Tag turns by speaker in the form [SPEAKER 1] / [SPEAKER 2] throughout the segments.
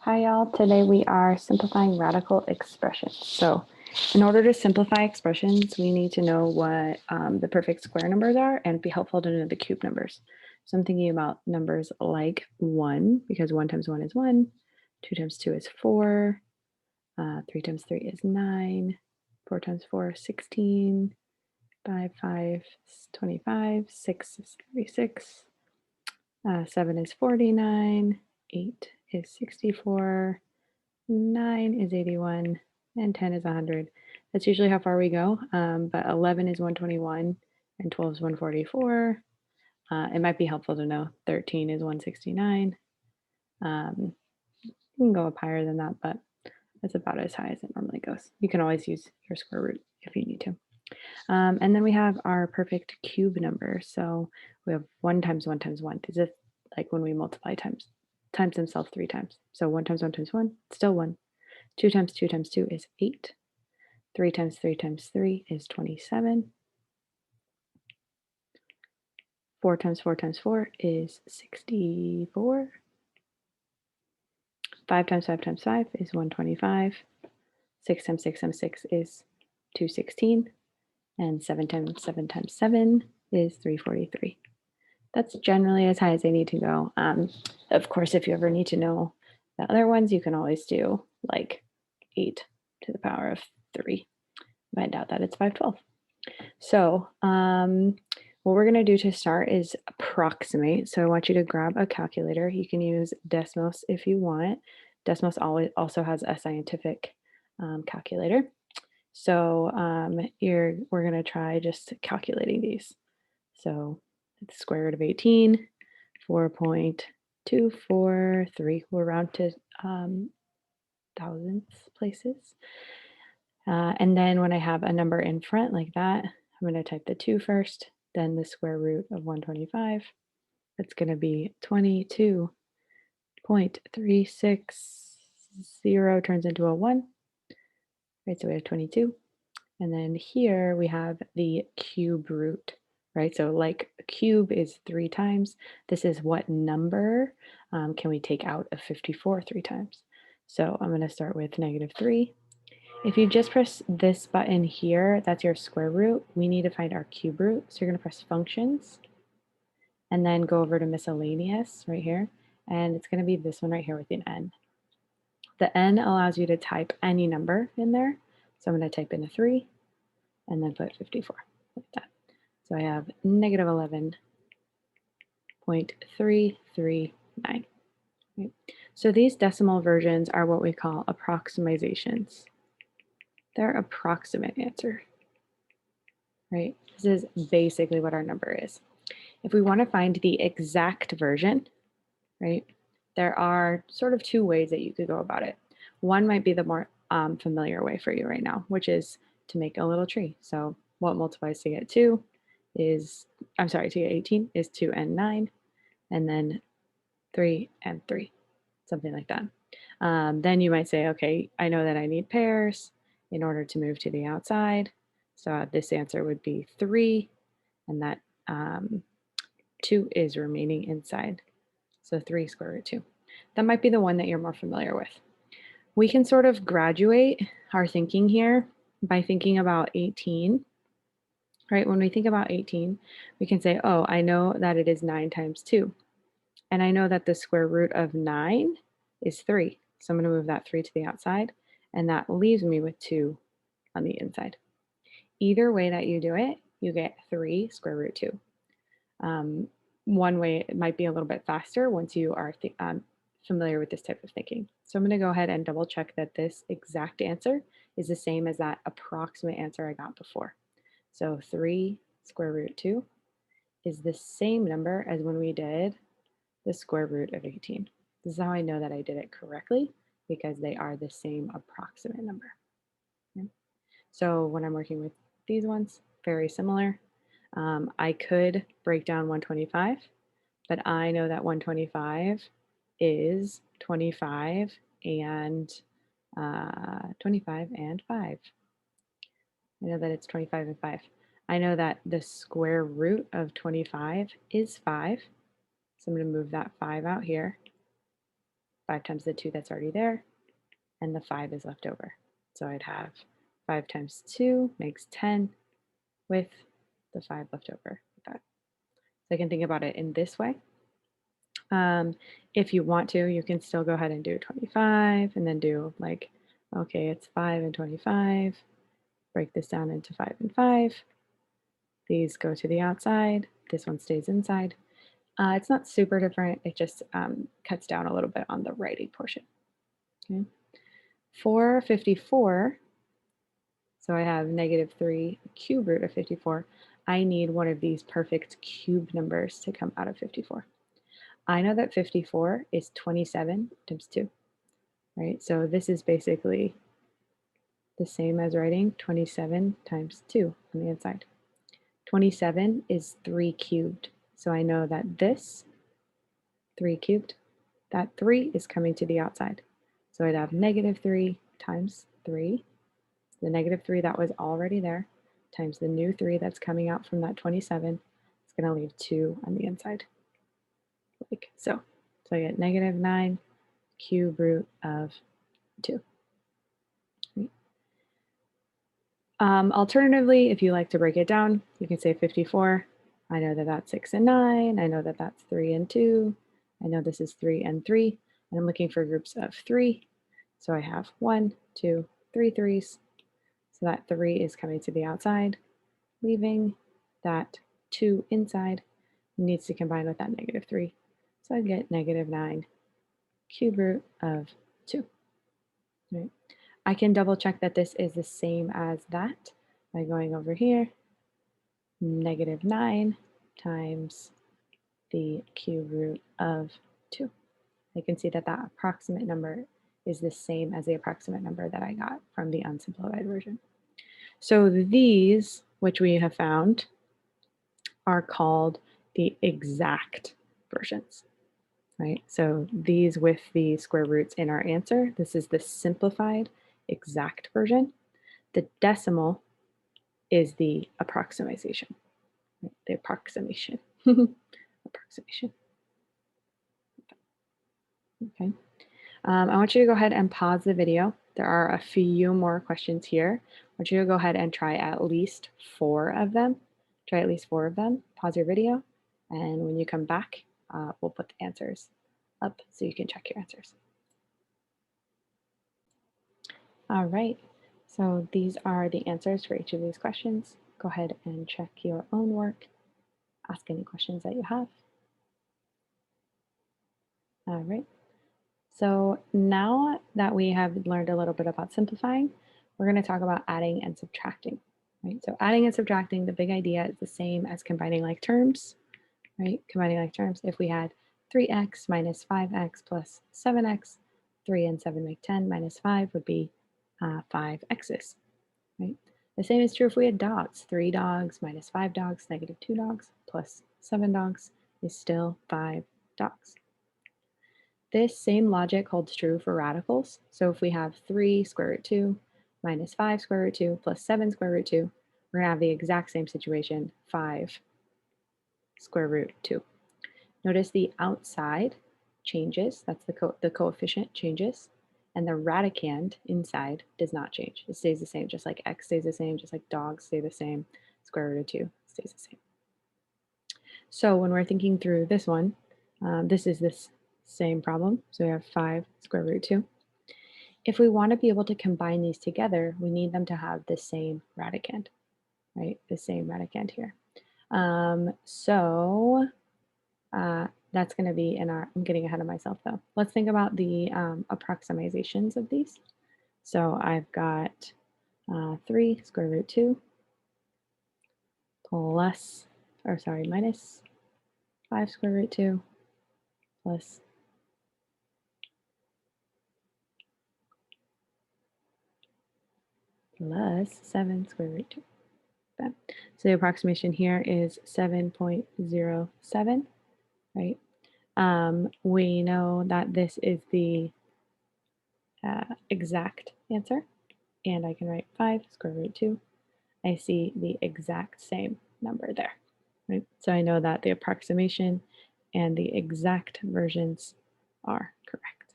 [SPEAKER 1] Hi y'all, today we are simplifying radical expressions. So in order to simplify expressions, we need to know what the perfect square numbers are and be helpful to know the cube numbers. So I'm thinking about numbers like 1, because 1 times 1 is 1, 2 times 2 is 4, 3 times 3 is 9, 4 times 4 is 16, 5 is 25, 6 is 36, 7 is 49, 8 is 64, 9 is 81, and 10 is 100. That's usually how far we go, but 11 is 121, and 12 is 144. It might be helpful to know 13 is 169. You can go up higher than that, but that's about as high as it normally goes. You can always use your square root if you need to. And then we have our perfect cube number. So we have 1 times 1 times 1, as if like when we multiply times themselves 3 times. So 1 times 1 times 1, still 1. 2 times 2 times 2 is 8. 3 times 3 times 3 is 27. 4 times 4 times 4 is 64. 5 times 5 times 5 is 125. 6 times 6 times 6 is 216. And 7 times 7 times 7 is 343. That's generally as high as I need to go. Of course, if you ever need to know the other ones, you can always do like 8 to the power of 3. Find out that it's 512. So what we're going to do to start is approximate. So I want you to grab a calculator. You can use Desmos if you want. Desmos also has a scientific calculator. So we're going to try just calculating these. So it's the square root of 18, 4.243. We'll round to thousandths places. And then when I have a number in front like that, I'm going to type the 2 first, then the square root of 125. That's going to be 22.360 turns into a 1. Right, so we have 22. And then here we have the cube root, right? So like a cube is 3 times. This is what number can we take out of 54 3 times? So I'm going to start with -3. If you just press this button here, that's your square root. We need to find our cube root. So you're going to press functions and then go over to miscellaneous right here. And it's going to be this one right here with an n. The n allows you to type any number in there. So I'm going to type in a 3 and then put 54 like that. So I have -11.339. Right? So these decimal versions are what we call approximations. They're approximate answer, right? This is basically what our number is. If we want to find the exact version, right, there are sort of 2 ways that you could go about it. One might be the more familiar way for you right now, which is to make a little tree. So what multiplies to get 2 is, to get 18 is 2 and 9, and then 3 and 3, something like that. Then you might say, okay, I know that I need pairs in order to move to the outside. So this answer would be 3, and that 2 is remaining inside. So 3 square root 2. That might be the one that you're more familiar with. We can sort of graduate our thinking here by thinking about 18, right? When we think about 18, we can say, oh, I know that it is 9 times 2. And I know that the square root of 9 is 3. So I'm going to move that 3 to the outside, and that leaves me with 2 on the inside. Either way that you do it, you get 3 square root 2. One way it might be a little bit faster once you are familiar with this type of thinking. So I'm going to go ahead and double check that this exact answer is the same as that approximate answer I got before. So 3 square root 2 is the same number as when we did the square root of 18. This is how I know that I did it correctly, because they are the same approximate number. Okay. So when I'm working with these ones, very similar. I could break down 125, but I know that 125 is 25 and 25 and 5. I know that it's 25 and 5. I know that the square root of 25 is 5. So I'm going to move that 5 out here. 5 times the 2 that's already there, and the 5 is left over. So I'd have 5 times 2 makes 10 with the 5 left over. Like that. So I can think about it in this way. If you want to, you can still go ahead and do 25 and then do like, okay, it's 5 and 25. Break this down into 5 and 5. These go to the outside. This one stays inside. It's not super different. It just cuts down a little bit on the writing portion. Okay. For 54, so I have negative 3 cube root of 54. I need one of these perfect cube numbers to come out of 54. I know that 54 is 27 times 2, right? So this is basically the same as writing 27 times 2 on the inside. 27 is 3 cubed. So I know that this 3 cubed, that 3 is coming to the outside. So I'd have negative 3 times 3, the negative 3 that was already there, times the new 3 that's coming out from that 27. It's going to leave 2 on the inside, like so. So I get negative 9 cube root of 2. Alternatively, if you like to break it down, you can say 54. I know that that's 6 and 9. I know that that's 3 and 2. I know this is 3 and 3. And I'm looking for groups of 3. So I have 1, 2, 3 threes. So that 3 is coming to the outside, leaving that 2 inside. It needs to combine with that negative 3. So I get negative 9 cube root of 2. Right. I can double check that this is the same as that by going over here, negative 9 times the cube root of 2. I can see that that approximate number is the same as the approximate number that I got from the unsimplified version. So these, which we have found, are called the exact versions, right? So these with the square roots in our answer, this is the simplified exact version. The decimal is the approximation, right? The approximation. Approximation. Okay. I want you to go ahead and pause the video. There are a few more questions here. I want you to go ahead and try at least 4 of them. Try at least 4 of them. Pause your video, and when you come back, we'll put the answers up so you can check your answers. All right, so these are the answers for each of these questions. Go ahead and check your own work. Ask any questions that you have. All right. So now that we have learned a little bit about simplifying, we're going to talk about adding and subtracting, right? So adding and subtracting, the big idea is the same as combining like terms, right? Combining like terms. If we had 3x minus 5x plus 7x, 3 and 7 make 10, minus 5 would be 5x's, right? The same is true if we had dogs. 3 dogs minus 5 dogs, negative 2 dogs, plus 7 dogs is still 5 dogs. This same logic holds true for radicals. So if we have 3 square root 2 minus 5 square root 2 plus 7 square root 2, we're going to have the exact same situation, 5 square root 2. Notice the outside changes, that's the coefficient changes, and the radicand inside does not change. It stays the same, just like x stays the same, just like dogs stay the same, square root of 2 stays the same. So when we're thinking through this one, this is this same problem. So we have 5 square root 2. If we want to be able to combine these together, we need them to have the same radicand, right? The same radicand here. That's going to be in our, I'm getting ahead of myself though. Let's think about the approximations of these. So I've got 3 square root 2 minus 5 square root 2 plus plus 7 square root 2. Okay. So the approximation here is 7.07, right? We know that this is the exact answer, and I can write 5 square root 2. I see the exact same number there, right? So I know that the approximation and the exact versions are correct.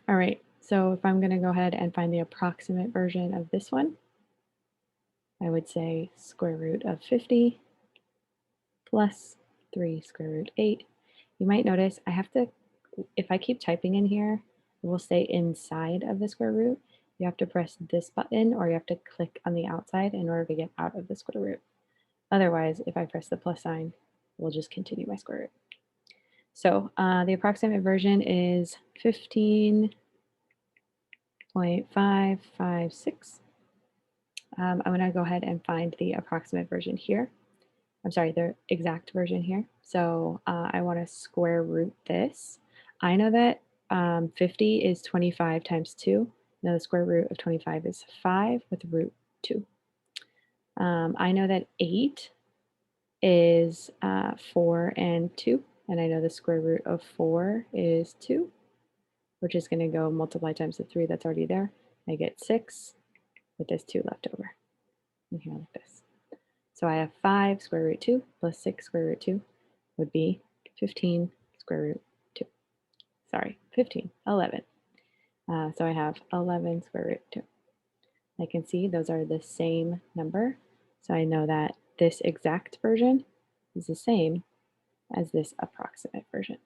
[SPEAKER 1] All right, so if I'm going to go ahead and find the approximate version of this one, I would say square root of 50 plus 3 square root 8. You might notice I have to, if I keep typing in here, it will stay inside of the square root. You have to press this button or you have to click on the outside in order to get out of the square root. Otherwise, if I press the plus sign, we'll just continue my square root. So the approximate version is 15.556. I'm going to go ahead and find the approximate version here. I'm sorry, the exact version here. So I want to square root this. I know that 50 is 25 times 2. Now the square root of 25 is 5 with root 2. I know that 8 is 4 and 2. And I know the square root of 4 is 2, which is going to go multiply times the 3 that's already there. I get 6 with this 2 left over. And here like this. So I have 5 square root 2 plus 6 square root 2 would be 15 square root 2. Sorry, 15, 11. So I have 11 square root 2. I can see those are the same number. So I know that this exact version is the same as this approximate version.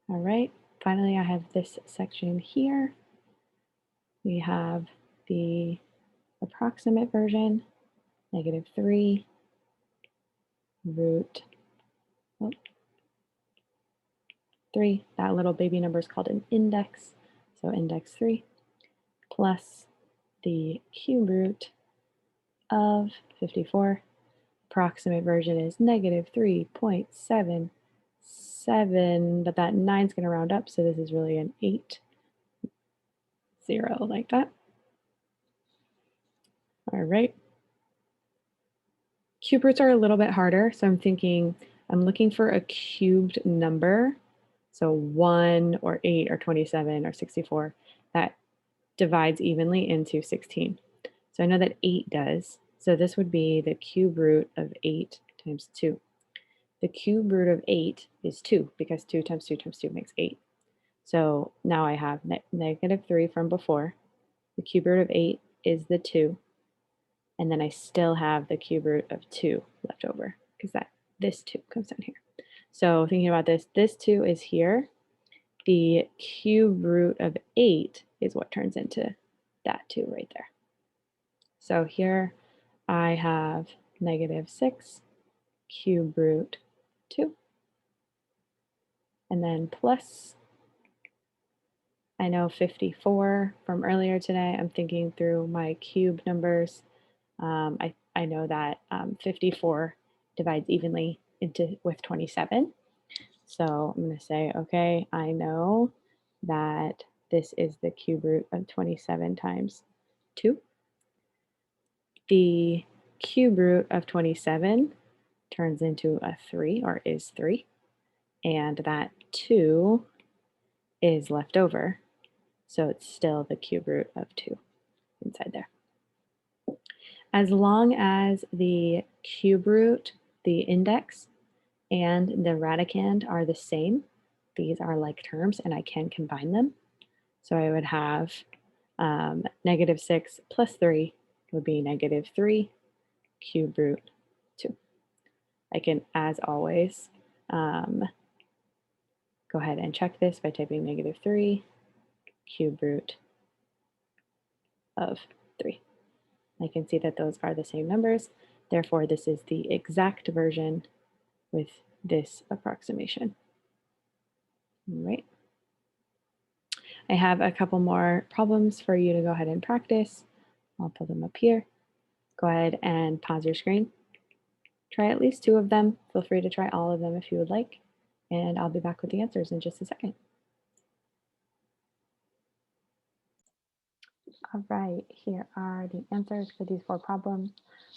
[SPEAKER 1] All right, finally I have this section here. We have the approximate version, -3 root 3. That little baby number is called an index. So index 3 plus the cube root of 54. Approximate version is -3.77, but that 9 is going to round up, so this is really an 8, 0 like that. All right. Cube roots are a little bit harder, so I'm looking for a cubed number. So 1 or 8 or 27 or 64 that divides evenly into 16. So I know that 8 does. So this would be the cube root of 8 times 2. The cube root of 8 is 2 because 2 times 2 times 2 makes 8. So now I have -3 from before. The cube root of 8 is the 2. And then I still have the cube root of 2 left over because this 2 comes down here. So thinking about this 2 is here. The cube root of 8 is what turns into that 2 right there. So here I have -6 cube root 2. And then plus, I know 54 from earlier today. I'm thinking through my cube numbers. I know that 54 divides evenly with 27. So I'm going to say, okay, I know that this is the cube root of 27 times 2. The cube root of 27 turns into a 3 or is 3. And that 2 is left over. So it's still the cube root of 2 inside there. As long as the cube root, the index, and the radicand are the same, these are like terms and I can combine them. So I would have -6 plus 3 would be -3 cube root 2. I can, as always, go ahead and check this by typing -3 cube root of 3. I can see that those are the same numbers. Therefore, this is the exact version with this approximation. All right. I have a couple more problems for you to go ahead and practice. I'll pull them up here. Go ahead and pause your screen. Try at least 2 of them. Feel free to try all of them if you would like. And I'll be back with the answers in just a second. All right, here are the answers for these 4 problems.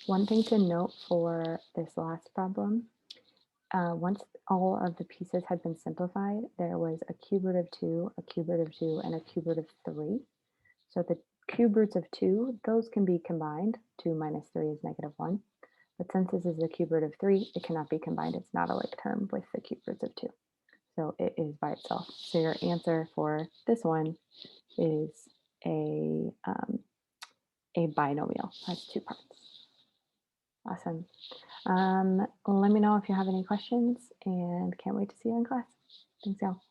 [SPEAKER 1] One thing to note for this last problem, once all of the pieces had been simplified, there was a cube root of 2, a cube root of 2, and a cube root of 3. So the cube roots of 2, those can be combined. 2 minus 3 is -1. But since this is the cube root of 3, it cannot be combined. It's not a like term with the cube roots of 2. So it is by itself. So your answer for this one is a binomial, has two parts. Awesome. Let me know if you have any questions and can't wait to see you in class. Thanks, y'all.